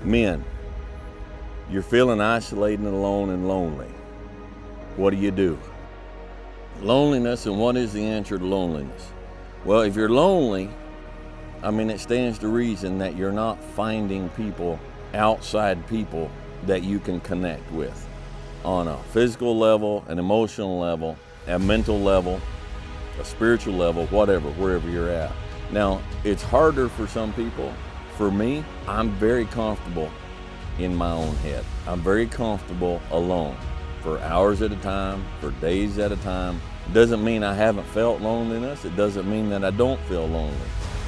Men, you're feeling isolated and alone and lonely. What do? Loneliness, and what is the answer to loneliness? Well, if you're lonely, it stands to reason that you're not finding people, outside people, that you can connect with on a physical level, an emotional level, a mental level, a spiritual level, whatever, wherever you're at. Now, it's harder for some people. For me, I'm very comfortable in my own head. I'm very comfortable alone for hours at a time, for days at a time. It doesn't mean I haven't felt loneliness. It doesn't mean that I don't feel lonely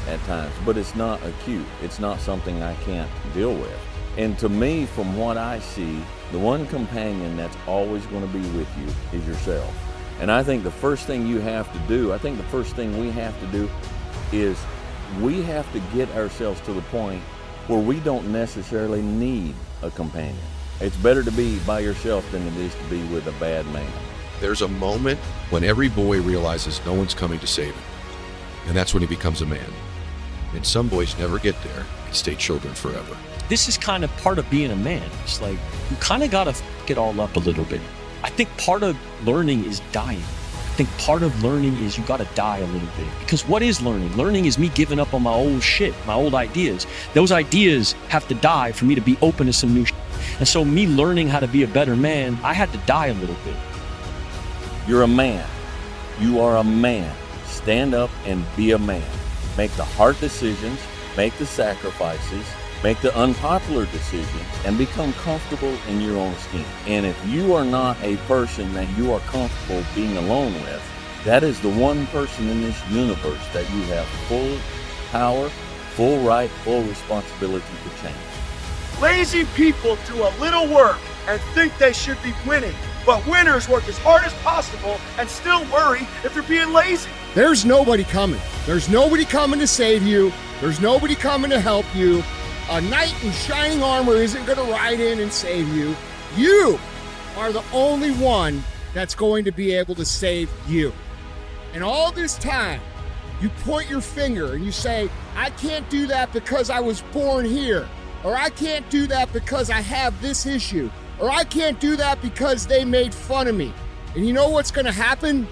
at times, but it's not acute. It's not something I can't deal with. And to me, from what I see, the one companion that's always going to be with you is yourself. And I think the first thing we have to do is we have to get ourselves to the point where we don't necessarily need a companion. It's better to be by yourself than it is to be with a bad man. There's a moment when every boy realizes no one's coming to save him. And that's when he becomes a man. And some boys never get there and stay children forever. This is kind of part of being a man. It's like, you kind of got to it all up a little bit. I think part of learning is dying. I think part of learning is you got to die a little bit. Because what is learning? Learning is me giving up on my old shit, my old ideas. Those ideas have to die for me to be open to some new shit. And so me learning how to be a better man, I had to die a little bit. You're a man. You are a man. Stand up and be a man. Make the hard decisions, make the sacrifices, make the unpopular decisions, and become comfortable in your own skin. And if you are not a person that you are comfortable being alone with, that is the one person in this universe that you have full power, full right, full responsibility to change. Lazy people do a little work and think they should be winning, but winners work as hard as possible and still worry if they're being lazy. There's nobody coming. There's nobody coming to save you. There's nobody coming to help you. A knight in shining armor isn't going to ride in and save you. You are the only one that's going to be able to save you. And all this time, you point your finger and you say, I can't do that because I was born here. Or I can't do that because I have this issue. Or I can't do that because they made fun of me. And you know what's going to happen?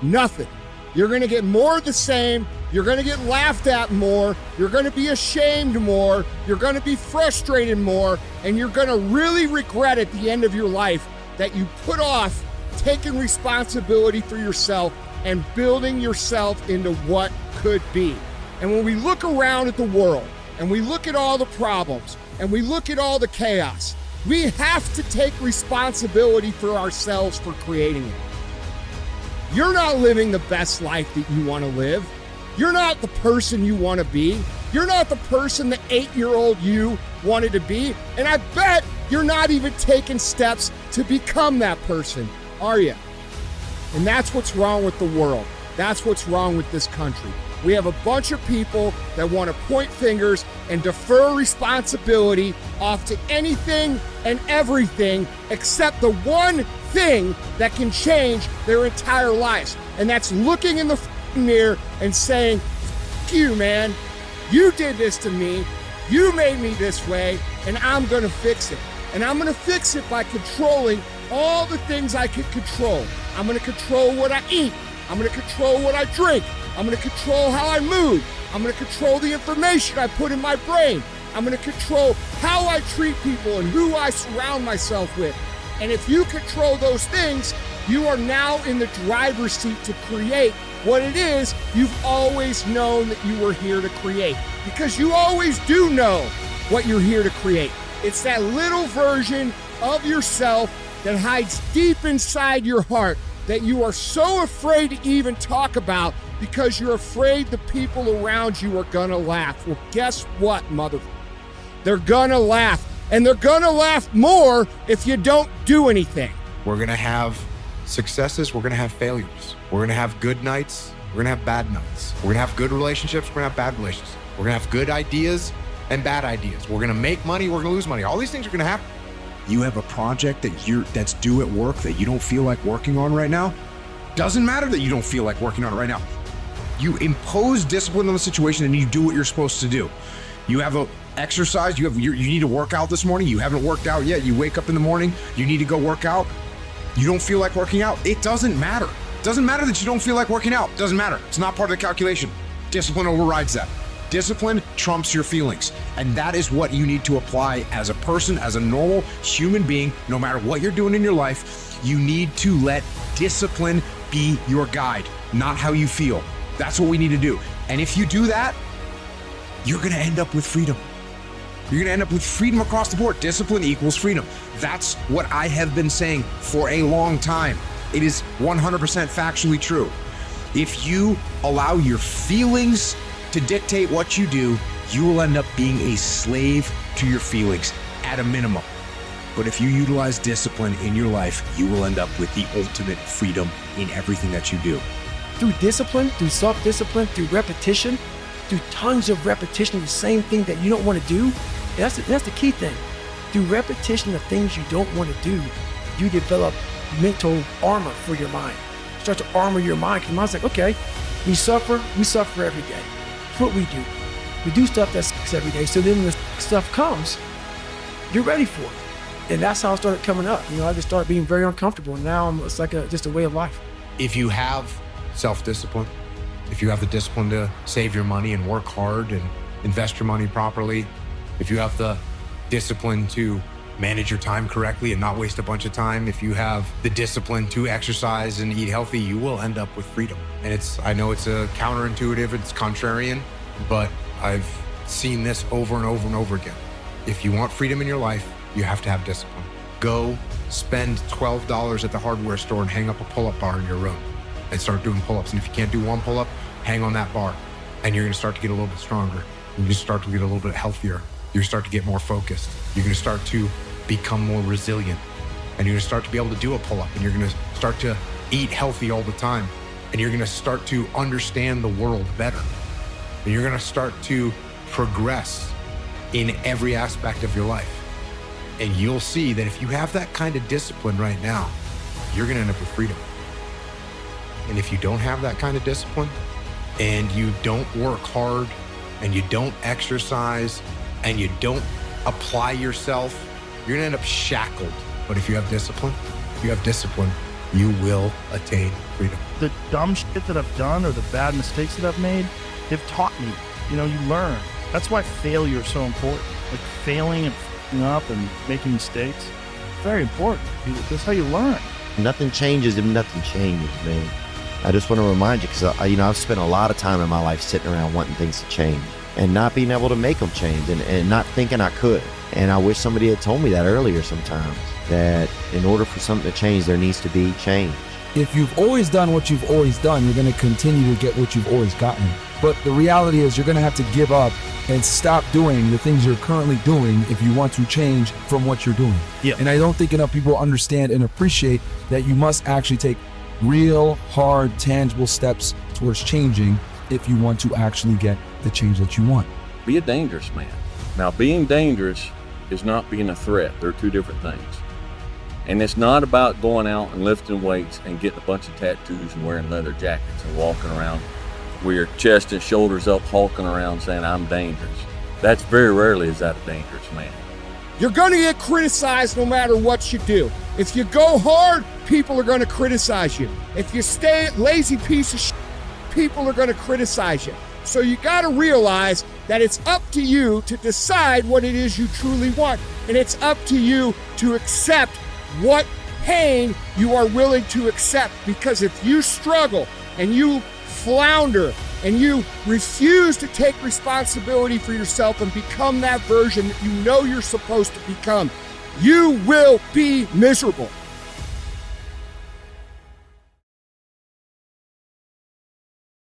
Nothing. You're going to get more of the same. You're going to get laughed at more. You're going to be ashamed more. You're going to be frustrated more. And you're going to really regret at the end of your life that you put off taking responsibility for yourself and building yourself into what could be. And when we look around at the world and we look at all the problems and we look at all the chaos, we have to take responsibility for ourselves for creating it. You're not living the best life that you want to live. You're not the person you want to be. You're not the person the 8-year-old you wanted to be. And I bet you're not even taking steps to become that person, are you? And that's what's wrong with the world. That's what's wrong with this country. We have a bunch of people that want to point fingers and defer responsibility off to anything and everything except the one thing that can change their entire lives. And that's looking in the mirror and saying, F you, man. You did this to me. You made me this way, and I'm going to fix it. And I'm going to fix it by controlling all the things I can control. I'm going to control what I eat. I'm going to control what I drink. I'm going to control how I move. I'm going to control the information I put in my brain. I'm going to control how I treat people and who I surround myself with. And if you control those things, you are now in the driver's seat to create what it is you've always known that you were here to create. Because you always do know what you're here to create. It's that little version of yourself that hides deep inside your heart that you are so afraid to even talk about because you're afraid the people around you are gonna laugh. Well, guess what, motherfucker? They're gonna laugh. And they're gonna laugh more if you don't do anything. We're gonna have successes, we're gonna have failures. We're gonna have good nights, we're gonna have bad nights. We're gonna have good relationships, we're gonna have bad relationships. We're gonna have good ideas and bad ideas. We're gonna make money, we're gonna lose money. All these things are gonna happen. You have a project that's due at work that you don't feel like working on right now. Doesn't matter that you don't feel like working on it right now. You impose discipline on the situation and you do what you're supposed to do. You have a exercise, you need to work out this morning. You haven't worked out yet. You wake up in the morning, you need to go work out. You don't feel like working out. It doesn't matter. It doesn't matter that you don't feel like working out. It doesn't matter. It's not part of the calculation. Discipline overrides that. Discipline trumps your feelings. And that is what you need to apply as a person, as a normal human being, no matter what you're doing in your life. You need to let discipline be your guide, not how you feel. That's what we need to do. And if you do that, you're going to end up with freedom. You're going to end up with freedom across the board. Discipline equals freedom. That's what I have been saying for a long time. It is 100% factually true. If you allow your feelings to dictate what you do, you will end up being a slave to your feelings at a minimum. But if you utilize discipline in your life, you will end up with the ultimate freedom in everything that you do. Through discipline, through self-discipline, through repetition, through tons of repetition of the same thing that you don't want to do, that's the key thing. Through repetition of things you don't want to do, you develop mental armor for your mind. Start to armor your mind, because your mind's like, okay, we suffer every day. That's what we do. We do stuff that sucks every day, so then when the stuff comes, you're ready for it. And that's how it started coming up. I just started being very uncomfortable, and now it's like just a way of life. If you have self-discipline, if you have the discipline to save your money and work hard and invest your money properly, if you have the discipline to manage your time correctly and not waste a bunch of time, if you have the discipline to exercise and eat healthy, you will end up with freedom. And I know it's a counterintuitive, it's contrarian, but I've seen this over and over and over again. If you want freedom in your life, you have to have discipline. Go spend $12 at the hardware store and hang up a pull-up bar in your room and start doing pull-ups. And if you can't do one pull-up, hang on that bar. And you're gonna start to get a little bit stronger. You're gonna start to get a little bit healthier. You're gonna start to get more focused. You're gonna start to become more resilient. And you're gonna start to be able to do a pull-up. And you're gonna start to eat healthy all the time. And you're gonna start to understand the world better. And you're gonna start to progress in every aspect of your life. And you'll see that if you have that kind of discipline right now, you're gonna end up with freedom. And if you don't have that kind of discipline, and you don't work hard, and you don't exercise, and you don't apply yourself, you're gonna end up shackled. But if you have discipline, you will attain freedom. The dumb shit that I've done or the bad mistakes that I've made, they've taught me. You learn. That's why failure is so important. Like failing and f***ing up and making mistakes, very important. That's how you learn. Nothing changes if nothing changes, man. I just want to remind you, because I've spent a lot of time in my life sitting around wanting things to change and not being able to make them change and not thinking I could. And I wish somebody had told me that earlier sometimes, that in order for something to change, there needs to be change. If you've always done what you've always done, you're going to continue to get what you've always gotten. But the reality is you're going to have to give up and stop doing the things you're currently doing if you want to change from what you're doing. Yeah. And I don't think enough people understand and appreciate that you must actually take real, hard, tangible steps towards changing if you want to actually get the change that you want. Be a dangerous man. Now, being dangerous is not being a threat. They're two different things. And it's not about going out and lifting weights and getting a bunch of tattoos and wearing leather jackets and walking around with your chest and shoulders up, hulking around saying, I'm dangerous. That's very rarely is that a dangerous man. You're going to get criticized no matter what you do. If you go hard, people are going to criticize you. If you stay a lazy piece of shit, people are going to criticize you. So you got to realize that it's up to you to decide what it is you truly want. And it's up to you to accept what pain you are willing to accept. Because if you struggle and you flounder and you refuse to take responsibility for yourself and become that version that you know you're supposed to become, you will be miserable.